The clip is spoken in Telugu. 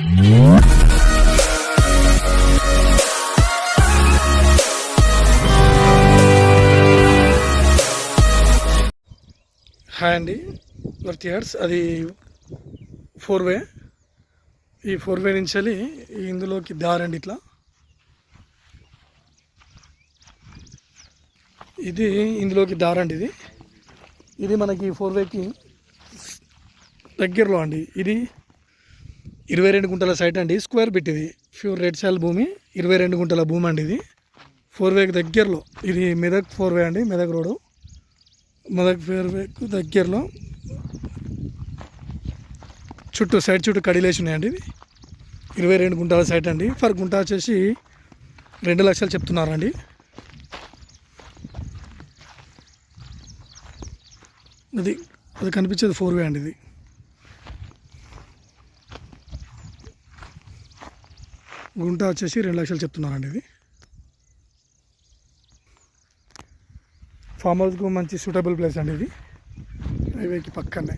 హాయ్ అండి, వర్త్ యార్డ్స్. అది 4 వే. ఈ 4 వే నుంచి ఇందులోకి దారండి. ఇట్లా ఇది ఇందులోకి దారండి. ఇది మనకి 4 వేకి దగ్గరలో అండి. ఇది 22 గుంటల సైట్ అండి. Square bit. ఇది ప్యూర్ రెడ్ సాయిల్ భూమి. 22 గుంటల భూమి అండి. ఇది 4వేకి దగ్గరలో. ఇది మెదక్ 4వే అండి. మెదక్ రోడ్డు. మెదక్ 4వేకు దగ్గరలో సైడ్ చుట్టూ కడిలేసి ఉన్నాయండి. ఇది 22 గుంటల సైట్ అండి. ఫర్ గుంట వచ్చేసి 2 లక్షలు చెప్తున్నారండి. అది కనిపించేది 4వే అండి. ఇది గుంట వచ్చేసి 2 లక్షలు చెప్తున్నారండి. ఇది ఫామ్ హౌస్కు మంచి సూటబుల్ ప్లేస్ అండి. ఇది హైవేకి పక్కనే.